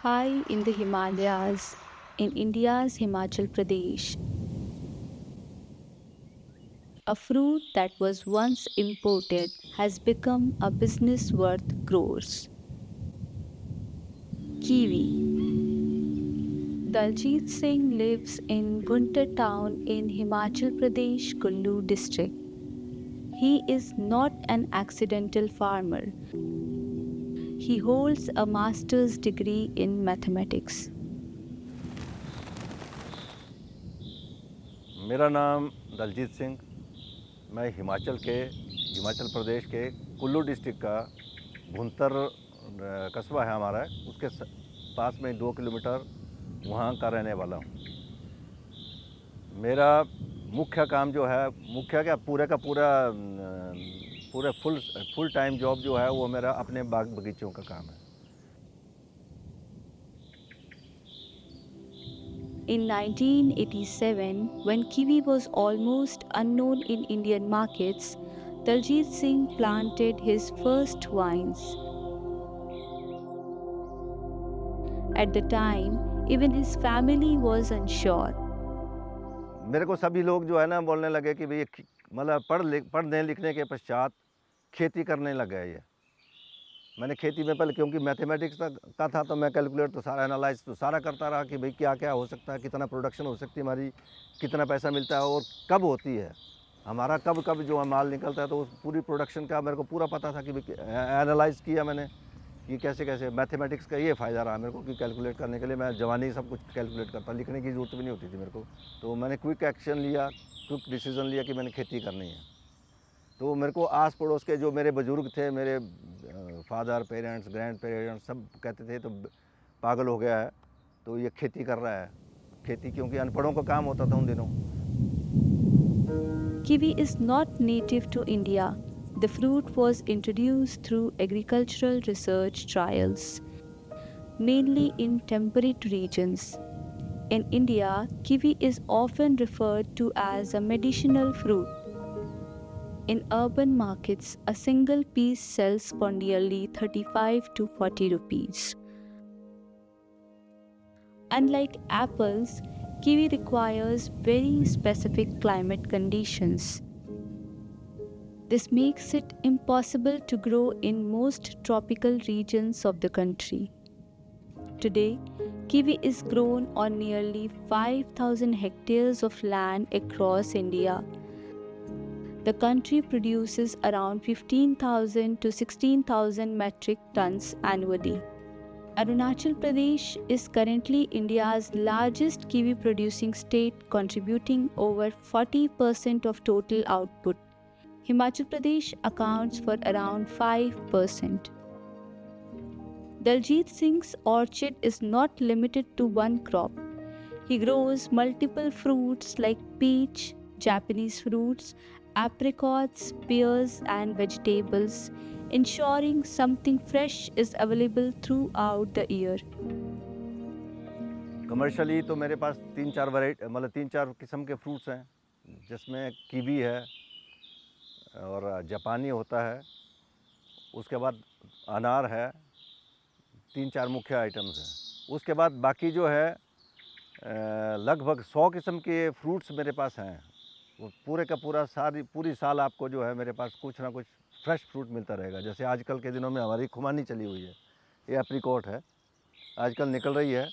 High in the Himalayas, in India's Himachal Pradesh, a fruit that was once imported has become a business worth crores. Kiwi. Daljit Singh lives in Guntur town in Himachal Pradesh, Kullu district. He is not an accidental farmer. He holds a master's degree in mathematics. मेरा नाम दलजीत सिंह। मैं हिमाचल प्रदेश के Kullu district का भुंतर कस्बा है हमारा, उसके पास में 2 किलोमीटर वहाँ का रहने वाला हूँ। मेरा मुख्य काम जो है, मुख्य क्या, पूरे का पूरा पूरे फुल टाइम जॉब जो है वो मेरा अपने बाग बगीचों का काम है। In 1987, when kiwi was almost unknown in Indian markets, Daljit Singh planted his first vines. At the time, even his family was unsure. मेरे को सभी लोग जो है ना बोलने लगे कि भाई मतलब पढ़ने लिखने के पश्चात खेती करने लग गए। ये मैंने खेती में पहले, क्योंकि मैथमेटिक्स का था, तो मैं कैलकुलेट तो सारा एनालाइज तो सारा करता रहा कि भाई क्या क्या हो सकता है, कितना प्रोडक्शन हो सकती है हमारी, कितना पैसा मिलता है और कब होती है हमारा, कब कब जो माल निकलता है। तो उस पूरी प्रोडक्शन का मेरे को पूरा पता था कि एनालाइज किया मैंने कि कैसे कैसे मैथमेटिक्स का ये फ़ायदा रहा मेरे को कि कैलकुलेट करने के लिए मैं जवानी सब कुछ कैलकुलेट करता, लिखने की ज़रूरत भी नहीं होती थी मेरे को। तो मैंने क्विक एक्शन लिया, क्विक डिसीज़न लिया कि मैंने खेती करनी है। तो मेरे को आस पड़ोस के जो मेरे बुज़ुर्ग थे, मेरे फादर, पेरेंट्स, ग्रैंड पेरेंट्स, सब कहते थे तो पागल हो गया है, तो ये खेती कर रहा है। खेती क्योंकि अनपढ़ों का काम होता था उन दिनों। Kiwi is not native to India. The fruit was introduced through agricultural research trials, mainly in temperate regions. In India, kiwi is often referred to as a medicinal fruit. In urban markets, a single piece sells for nearly 35 to 40 rupees. Unlike apples, kiwi requires very specific climate conditions. This makes it impossible to grow in most tropical regions of the country. Today, kiwi is grown on nearly 5,000 hectares of land across India. The country produces around 15,000 to 16,000 metric tons annually. Arunachal Pradesh is currently India's largest kiwi producing state, contributing over 40% of total output. Himachal Pradesh accounts for around 5%. Daljit Singh's orchard is not limited to one crop. He grows multiple fruits like peach, Japanese fruits, apricots, pears, and vegetables, ensuring something fresh is available throughout the year. Commercially तो मेरे पास 3-4 variety, मतलब 3-4 किस्म के fruits हैं, जिसमें kiwi है और जापानी होता है, उसके बाद अनार है। 3-4 मुख्य आइटम्स हैं। उसके बाद बाकी जो है लगभग 100 किस्म के फ्रूट्स मेरे पास हैं। वो पूरे का पूरा पूरी साल आपको जो है मेरे पास कुछ ना कुछ फ्रेश फ्रूट मिलता रहेगा। जैसे आजकल के दिनों में हमारी खुमानी चली हुई है, ये एप्रिकॉट है, आजकल निकल रही है।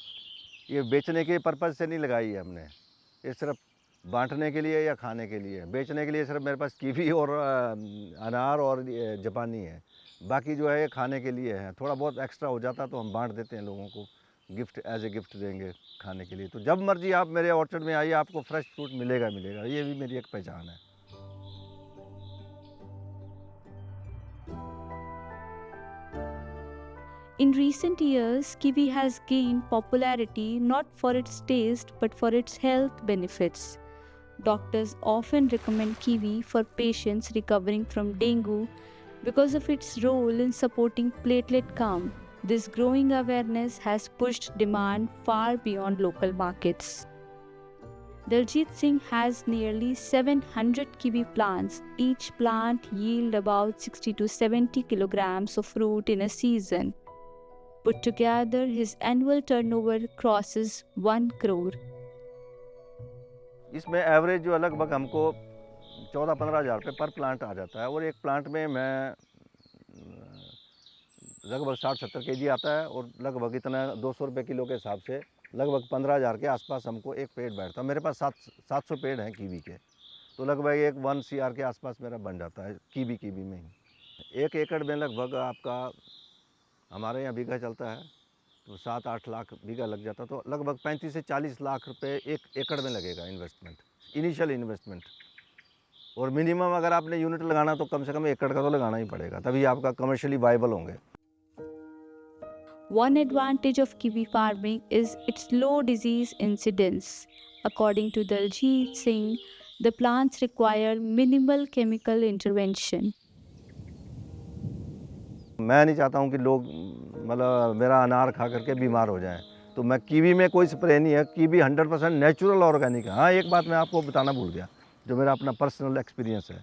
ये बेचने के पर्पज़ से नहीं लगाई है हमने, ये सिर्फ बांटने के लिए या खाने के लिए। बेचने के लिए सिर्फ मेरे पास कीवी और अनार और जापानी है। बाकी जो है ये खाने के लिए है। थोड़ा बहुत एक्स्ट्रा हो जाता तो हम बांट देते हैं लोगों को, गिफ्ट एज ए गिफ्ट देंगे खाने के लिए। तो जब मर्जी आप मेरे ऑर्चर्ड में आइए, आपको फ्रेश फ्रूट मिलेगा मिलेगा। ये भी मेरी एक पहचान है। In recent years, kiwi has gained popularity not for its taste but for its health benefits. Doctors often recommend kiwi for patients recovering from dengue because of its role in supporting platelet count. This growing awareness has pushed demand far beyond local markets. Daljit Singh has nearly 700 kiwi plants. Each plant yields about 60 to 70 kilograms of fruit in a season. Put together, his annual turnover crosses 1 crore. इसमें average जो लगभग हमको 14-15 हज़ार रुपये पर plant आ जाता है, और एक प्लांट में मैं लगभग 60-70 केजी आता है, और लगभग इतना 200 रुपये किलो के हिसाब से लगभग 15,000 के आसपास हमको एक पेड़ बैठता है। मेरे पास 700 पेड़ हैं कीवी के, तो लगभग एक 1 CR के आसपास मेरा बन जाता है कीवी में ही। 1 एकड़ में लगभग आपका हमारे यहाँ बीघा चलता है तो 7-8 लाख बीघा लग जाता, तो लगभग 35 से 40 लाख रुपए 1 एकड़ में लगेगा इन्वेस्टमेंट, इनिशियल इन्वेस्टमेंट। और मिनिमम अगर आपने यूनिट लगाना तो कम से कम एकड़ का तो लगाना ही पड़ेगा, तभी आपका कमर्शियली वायबल होंगे। One advantage of kiwi farming is its low disease incidence. According to Daljit Singh, the plants require minimal chemical intervention. मैं नहीं चाहता हूँ कि लोग मतलब मेरा अनार खा करके बीमार हो जाएं, तो मैं कीवी में कोई स्प्रे नहीं है, कीवी 100% नेचुरल ऑर्गेनिक है। हाँ, एक बात मैं आपको बताना भूल गया, जो मेरा अपना पर्सनल एक्सपीरियंस है।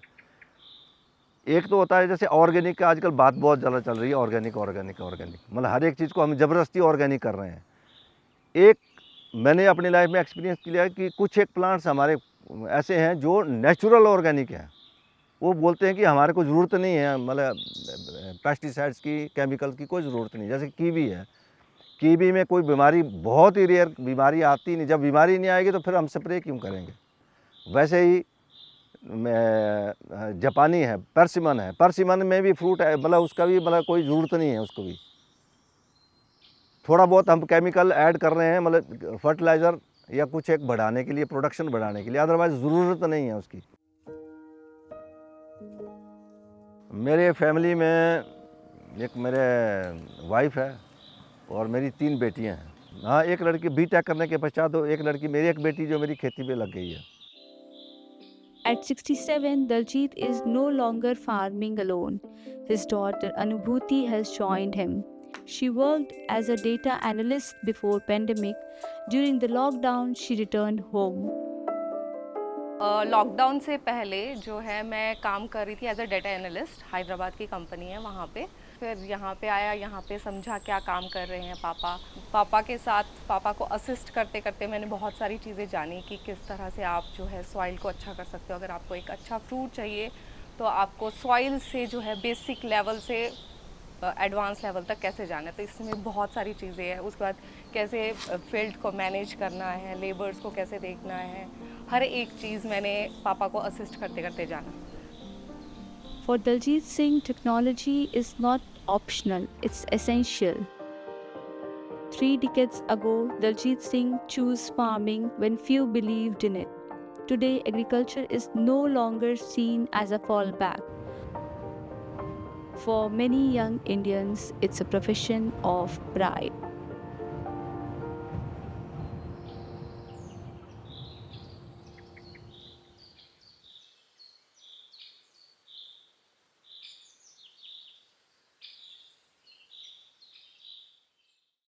एक तो होता है जैसे ऑर्गेनिक का आजकल बात बहुत ज़्यादा चल रही है, ऑर्गेनिक मतलब हर एक चीज़ को हम ज़बरदस्ती ऑर्गेनिक कर रहे हैं। एक मैंने अपनी लाइफ में एक्सपीरियंस किया है कि कुछ एक प्लांट्स हमारे ऐसे हैं जो नेचुरल ऑर्गेनिक हैं। वो बोलते हैं कि हमारे को ज़रूरत नहीं है, मतलब पेस्टिसाइड्स की, केमिकल्स की कोई ज़रूरत नहीं। जैसे कीवी है, कीवी में कोई बीमारी, बहुत ही रेयर बीमारी आती नहीं। जब बीमारी नहीं आएगी तो फिर हम स्प्रे क्यों करेंगे। वैसे ही जापानी है, परसिमन में भी फ्रूट है, मतलब उसका भी मतलब कोई ज़रूरत नहीं है उसको भी। थोड़ा बहुत हम केमिकल ऐड कर रहे हैं, मतलब फर्टिलाइज़र या कुछ एक बढ़ाने के लिए, प्रोडक्शन बढ़ाने के लिए, अदरवाइज़ ज़रूरत नहीं है उसकी। मेरे फैमिली में एक मेरे वाइफ है और मेरी 3 बेटियां हैं। हाँ, एक लड़की बीटेक करने के पश्चात, तो एक लड़की मेरी, एक बेटी जो मेरी खेती पे लग गई है। At 67, Daljit is no longer farming alone. His daughter Anubhuti has joined him. She worked as a data analyst before pandemic. During the lockdown, she returned home. Lockdown से पहले जो है मैं काम कर रही थी as a data analyst, Hyderabad की कंपनी है वहाँ पे। फिर यहाँ पे आया, यहाँ पे समझा क्या काम कर रहे हैं पापा के साथ। पापा को असिस्ट करते करते मैंने बहुत सारी चीज़ें जानी कि किस तरह से आप जो है सॉइल को अच्छा कर सकते हो। अगर आपको एक अच्छा फ्रूट चाहिए तो आपको सॉइल से जो है बेसिक लेवल से एडवांस लेवल तक कैसे जाना है, तो इसमें बहुत सारी चीज़ें हैं। उसके बाद कैसे फील्ड को मैनेज करना है, लेबर्स को कैसे देखना है, हर एक चीज़ मैंने पापा को असिस्ट करते करते जाना। For Daljit Singh, technology is not optional, it's essential. 3 decades ago, Daljit Singh chose farming when few believed in it. Today, agriculture is no longer seen as a fallback. For many young Indians, it's a profession of pride.